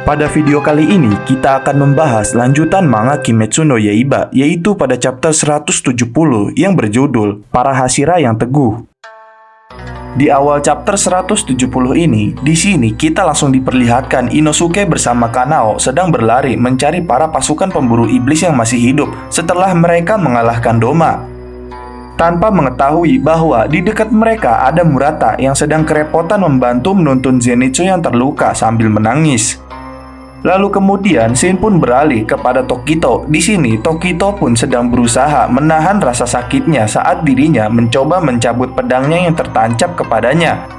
Pada video kali ini, kita akan membahas lanjutan manga Kimetsu no Yaiba, yaitu pada chapter 170 yang berjudul Para Hashira yang Teguh. Di awal chapter 170 ini, di sini kita langsung diperlihatkan Inosuke bersama Kanao sedang berlari mencari para pasukan pemburu iblis yang masih hidup setelah mereka mengalahkan Doma. Tanpa mengetahui bahwa di dekat mereka ada Murata yang sedang kerepotan membantu menuntun Zenitsu yang terluka sambil menangis. Lalu kemudian scene pun beralih kepada Tokito. Di sini Tokito pun sedang berusaha menahan rasa sakitnya saat dirinya mencoba mencabut pedangnya yang tertancap kepadanya.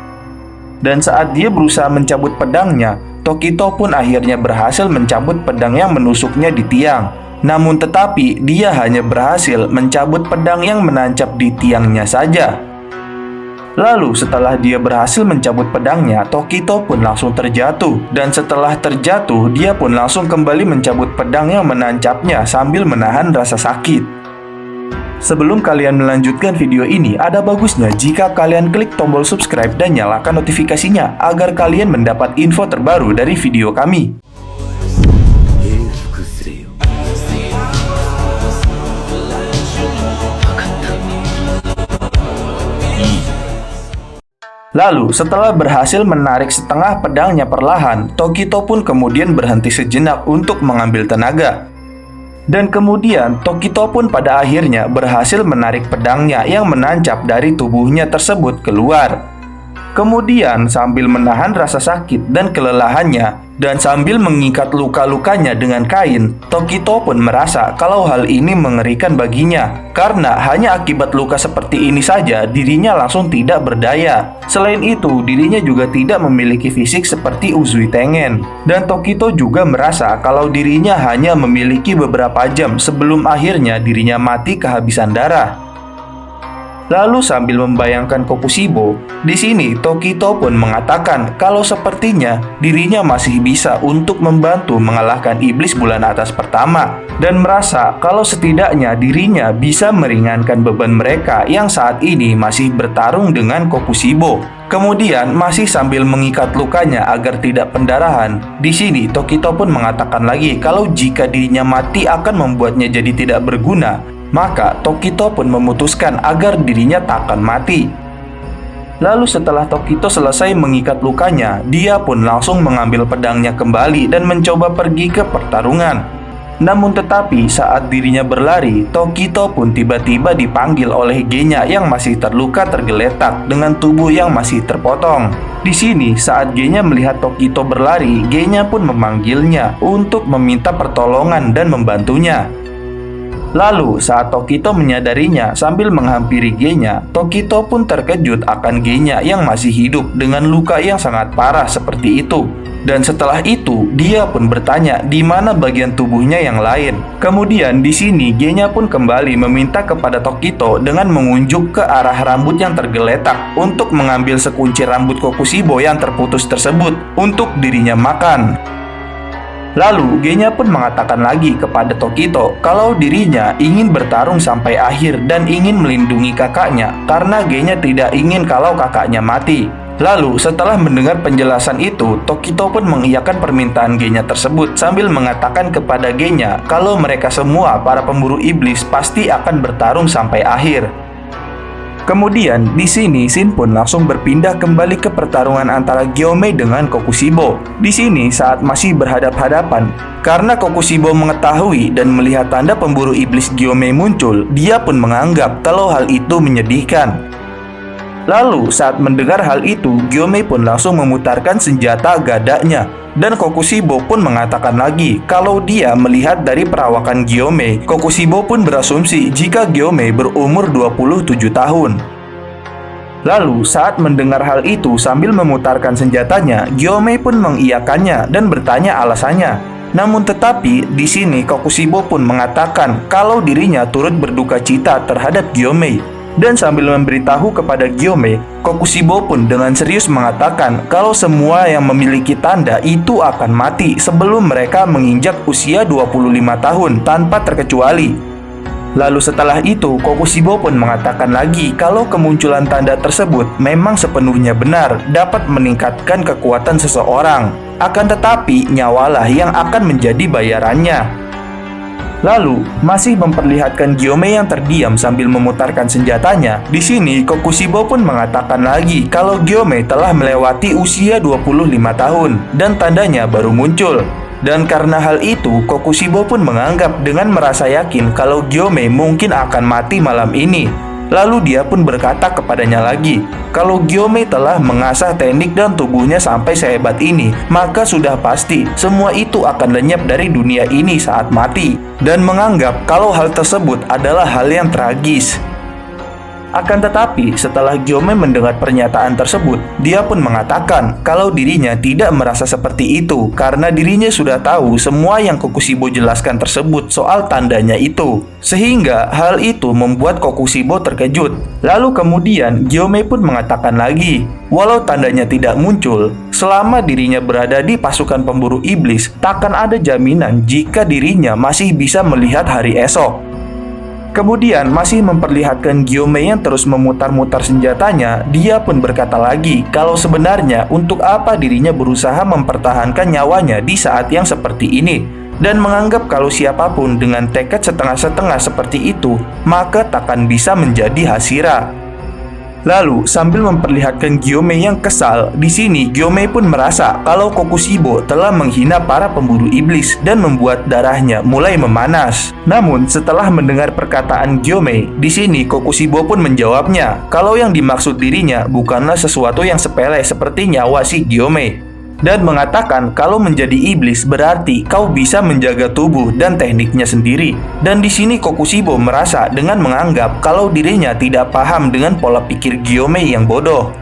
Dan saat dia berusaha mencabut pedangnya, Tokito pun akhirnya berhasil mencabut pedang yang menusuknya di tiang. Namun tetapi dia hanya berhasil mencabut pedang yang menancap di tiangnya saja. Lalu setelah dia berhasil mencabut pedangnya, Tokito pun langsung terjatuh. Dan setelah terjatuh, dia pun langsung kembali mencabut pedang yang menancapnya sambil menahan rasa sakit. Sebelum kalian melanjutkan video ini, ada bagusnya jika kalian klik tombol subscribe dan nyalakan notifikasinya agar kalian mendapat info terbaru dari video kami. Lalu, setelah berhasil menarik setengah pedangnya perlahan, Tokito pun kemudian berhenti sejenak untuk mengambil tenaga. Dan kemudian, Tokito pun pada akhirnya berhasil menarik pedangnya yang menancap dari tubuhnya tersebut keluar. Kemudian, sambil menahan rasa sakit dan kelelahannya, dan sambil mengikat luka-lukanya dengan kain, Tokito pun merasa kalau hal ini mengerikan baginya. Karena hanya akibat luka seperti ini saja, dirinya langsung tidak berdaya. Selain itu, dirinya juga tidak memiliki fisik seperti Uzui Tengen. Dan Tokito juga merasa kalau dirinya hanya memiliki beberapa jam sebelum akhirnya dirinya mati kehabisan darah. Lalu sambil membayangkan Kokushibo, di sini Tokito pun mengatakan kalau sepertinya dirinya masih bisa untuk membantu mengalahkan iblis bulan atas pertama dan merasa kalau setidaknya dirinya bisa meringankan beban mereka yang saat ini masih bertarung dengan Kokushibo. Kemudian masih sambil mengikat lukanya agar tidak pendarahan. Di sini Tokito pun mengatakan lagi kalau jika dirinya mati akan membuatnya jadi tidak berguna. Maka Tokito pun memutuskan agar dirinya tak akan mati. Lalu setelah Tokito selesai mengikat lukanya, dia pun langsung mengambil pedangnya kembali dan mencoba pergi ke pertarungan. Namun tetapi saat dirinya berlari, Tokito pun tiba-tiba dipanggil oleh Genya yang masih terluka tergeletak dengan tubuh yang masih terpotong. Di sini saat Genya melihat Tokito berlari, Genya pun memanggilnya untuk meminta pertolongan dan membantunya. Lalu saat Tokito menyadarinya sambil menghampiri Genya, Tokito pun terkejut akan Genya yang masih hidup dengan luka yang sangat parah seperti itu. Dan setelah itu, dia pun bertanya di mana bagian tubuhnya yang lain. Kemudian di sini Genya pun kembali meminta kepada Tokito dengan mengunjuk ke arah rambut yang tergeletak untuk mengambil sekunci rambut Kokushibo yang terputus tersebut untuk dirinya makan. Lalu, Genya pun mengatakan lagi kepada Tokito kalau dirinya ingin bertarung sampai akhir dan ingin melindungi kakaknya karena Genya tidak ingin kalau kakaknya mati. Lalu, setelah mendengar penjelasan itu, Tokito pun mengiyakan permintaan Genya tersebut sambil mengatakan kepada Genya kalau mereka semua para pemburu iblis pasti akan bertarung sampai akhir. Kemudian di sini scene pun langsung berpindah kembali ke pertarungan antara Gyomei dengan Kokushibo. Di sini saat masih berhadap-hadapan, karena Kokushibo mengetahui dan melihat tanda pemburu iblis Gyomei muncul, dia pun menganggap kalau hal itu menyedihkan. Lalu saat mendengar hal itu, Gyomei pun langsung memutarkan senjata gadanya. Dan Kokushibo pun mengatakan lagi kalau dia melihat dari perawakan Gyomei, Kokushibo pun berasumsi jika Gyomei berumur 27 tahun. Lalu saat mendengar hal itu sambil memutarkan senjatanya, Gyomei pun mengiyakannya dan bertanya alasannya. Namun tetapi di sini Kokushibo pun mengatakan kalau dirinya turut berduka cita terhadap Gyomei. Dan sambil memberitahu kepada Gyomei, Kokushibo pun dengan serius mengatakan kalau semua yang memiliki tanda itu akan mati sebelum mereka menginjak usia 25 tahun tanpa terkecuali. Lalu setelah itu, Kokushibo pun mengatakan lagi kalau kemunculan tanda tersebut memang sepenuhnya benar dapat meningkatkan kekuatan seseorang. Akan tetapi, nyawalah yang akan menjadi bayarannya. Lalu, masih memperlihatkan Gyomei yang terdiam sambil memutarkan senjatanya. Di sini, Kokushibo pun mengatakan lagi kalau Gyomei telah melewati usia 25 tahun dan tandanya baru muncul. Dan karena hal itu, Kokushibo pun menganggap dengan merasa yakin kalau Gyomei mungkin akan mati malam ini. Lalu dia pun berkata kepadanya lagi, kalau Gyomei telah mengasah teknik dan tubuhnya sampai sehebat ini, maka sudah pasti semua itu akan lenyap dari dunia ini saat mati. Dan menganggap kalau hal tersebut adalah hal yang tragis. Akan tetapi, setelah Gyomei mendengar pernyataan tersebut, dia pun mengatakan kalau dirinya tidak merasa seperti itu karena dirinya sudah tahu semua yang Kokushibo jelaskan tersebut soal tandanya itu. Sehingga hal itu membuat Kokushibo terkejut. Lalu kemudian Gyomei pun mengatakan lagi, walau tandanya tidak muncul, selama dirinya berada di pasukan pemburu iblis, takkan ada jaminan jika dirinya masih bisa melihat hari esok. Kemudian masih memperlihatkan Gyomei yang terus memutar-mutar senjatanya, dia pun berkata lagi kalau sebenarnya untuk apa dirinya berusaha mempertahankan nyawanya di saat yang seperti ini. Dan menganggap kalau siapapun dengan tekad setengah-setengah seperti itu, maka takkan bisa menjadi Hashira. Lalu, sambil memperlihatkan Gyomei yang kesal, di sini Gyomei pun merasa kalau Kokushibo telah menghina para pemburu iblis dan membuat darahnya mulai memanas. Namun, setelah mendengar perkataan Gyomei, di sini Kokushibo pun menjawabnya kalau yang dimaksud dirinya bukanlah sesuatu yang sepele seperti nyawa si Gyomei. Dan mengatakan kalau menjadi iblis berarti kau bisa menjaga tubuh dan tekniknya sendiri. Dan di sini Kokushibo merasa dengan menganggap kalau dirinya tidak paham dengan pola pikir Gyomei yang bodoh.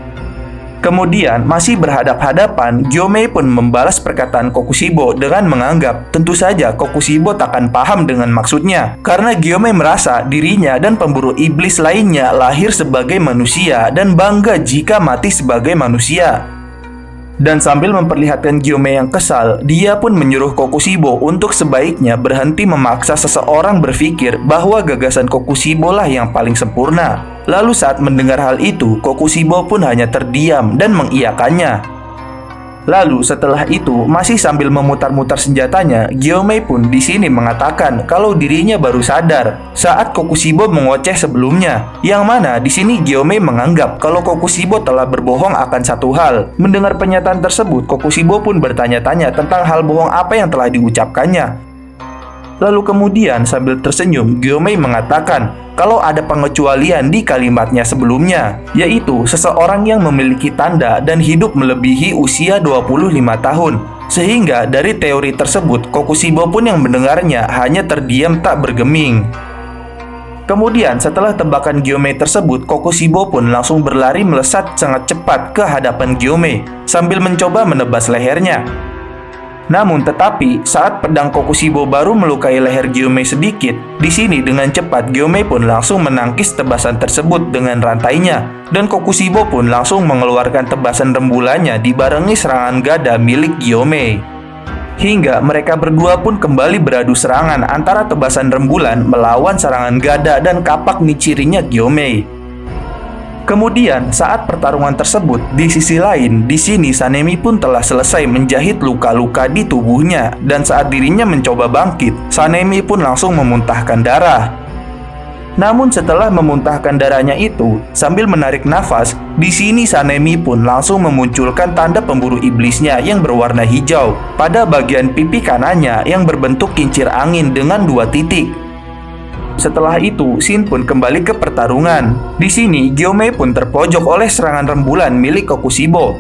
Kemudian masih berhadap-hadapan, Gyomei pun membalas perkataan Kokushibo dengan menganggap tentu saja Kokushibo takkan paham dengan maksudnya. Karena Gyomei merasa dirinya dan pemburu iblis lainnya lahir sebagai manusia dan bangga jika mati sebagai manusia. Dan sambil memperlihatkan Gyomei yang kesal, dia pun menyuruh Kokushibo untuk sebaiknya berhenti memaksa seseorang berpikir bahwa gagasan Kokushibo lah yang paling sempurna. Lalu saat mendengar hal itu, Kokushibo pun hanya terdiam dan mengiyakannya. Lalu setelah itu, masih sambil memutar-mutar senjatanya, Gyomei pun di sini mengatakan kalau dirinya baru sadar saat Kokushibo mengoceh sebelumnya. Yang mana di sini Gyomei menganggap kalau Kokushibo telah berbohong akan satu hal. Mendengar pernyataan tersebut, Kokushibo pun bertanya-tanya tentang hal bohong apa yang telah diucapkannya. Lalu kemudian sambil tersenyum, Gyomei mengatakan kalau ada pengecualian di kalimatnya sebelumnya, yaitu seseorang yang memiliki tanda dan hidup melebihi usia 25 tahun. Sehingga dari teori tersebut, Kokushibo pun yang mendengarnya hanya terdiam tak bergeming. Kemudian setelah tebakan Gyomei tersebut, Kokushibo pun langsung berlari melesat sangat cepat ke hadapan Gyomei sambil mencoba menebas lehernya. Namun tetapi saat pedang Kokushibo baru melukai leher Gyomei sedikit, di sini dengan cepat Gyomei pun langsung menangkis tebasan tersebut dengan rantainya, dan Kokushibo pun langsung mengeluarkan tebasan rembulannya dibarengi serangan gada milik Gyomei. Hingga mereka berdua pun kembali beradu serangan antara tebasan rembulan melawan serangan gada dan kapak Nichirinya Gyomei. Kemudian saat pertarungan tersebut, di sisi lain, di sini Sanemi pun telah selesai menjahit luka-luka di tubuhnya, dan saat dirinya mencoba bangkit, Sanemi pun langsung memuntahkan darah. Namun setelah memuntahkan darahnya itu, sambil menarik nafas, di sini Sanemi pun langsung memunculkan tanda pemburu iblisnya yang berwarna hijau pada bagian pipi kanannya yang berbentuk kincir angin dengan 2 titik. Setelah itu, Shin pun kembali ke pertarungan. Di sini, Gyomei pun terpojok oleh serangan rembulan milik Kokushibo.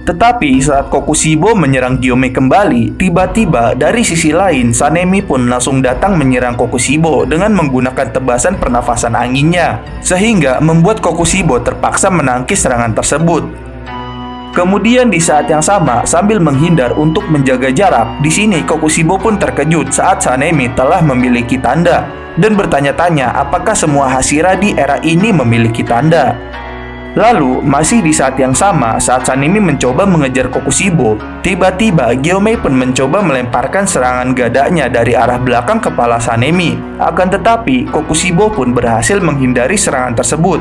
Tetapi saat Kokushibo menyerang Gyomei kembali, tiba-tiba dari sisi lain, Sanemi pun langsung datang menyerang Kokushibo dengan menggunakan tebasan pernafasan anginnya, sehingga membuat Kokushibo terpaksa menangkis serangan tersebut. Kemudian di saat yang sama, sambil menghindar untuk menjaga jarak, di sini Kokushibo pun terkejut saat Sanemi telah memiliki tanda dan bertanya-tanya apakah semua Hashira di era ini memiliki tanda. Lalu, masih di saat yang sama, saat Sanemi mencoba mengejar Kokushibo, tiba-tiba Gyomei pun mencoba melemparkan serangan gadanya dari arah belakang kepala Sanemi. Akan tetapi, Kokushibo pun berhasil menghindari serangan tersebut.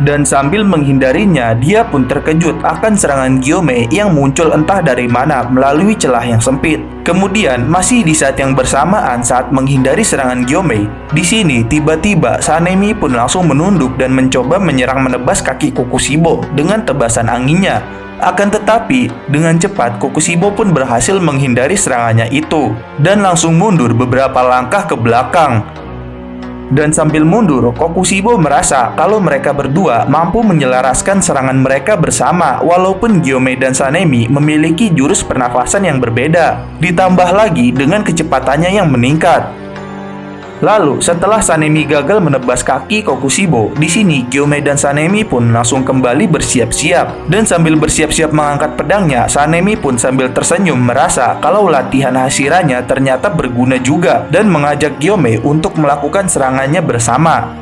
Dan sambil menghindarinya, dia pun terkejut akan serangan Gyomei yang muncul entah dari mana melalui celah yang sempit. Kemudian, masih di saat yang bersamaan saat menghindari serangan Gyomei, di sini tiba-tiba Sanemi pun langsung menunduk dan mencoba menyerang menebas kaki Kokushibo dengan tebasan anginnya. Akan tetapi, dengan cepat Kokushibo pun berhasil menghindari serangannya itu dan langsung mundur beberapa langkah ke belakang. Dan sambil mundur, Kokushibo merasa kalau mereka berdua mampu menyelaraskan serangan mereka bersama walaupun Gyomei dan Sanemi memiliki jurus pernafasan yang berbeda, ditambah lagi dengan kecepatannya yang meningkat. Lalu, setelah Sanemi gagal menebas kaki Kokushibo, di sini Gyomei dan Sanemi pun langsung kembali bersiap-siap. Dan sambil bersiap-siap mengangkat pedangnya, Sanemi pun sambil tersenyum merasa kalau latihan Hashiranya ternyata berguna juga dan mengajak Gyomei untuk melakukan serangannya bersama.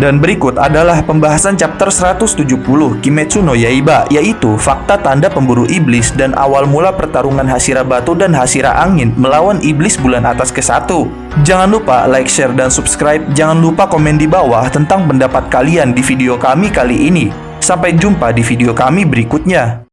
Dan berikut adalah pembahasan chapter 170 Kimetsu no Yaiba, yaitu fakta tanda pemburu iblis dan awal mula pertarungan Hashira Batu dan Hashira Angin melawan iblis bulan atas ke-1. Jangan lupa like, share, dan subscribe. Jangan lupa komen di bawah tentang pendapat kalian di video kami kali ini. Sampai jumpa di video kami berikutnya.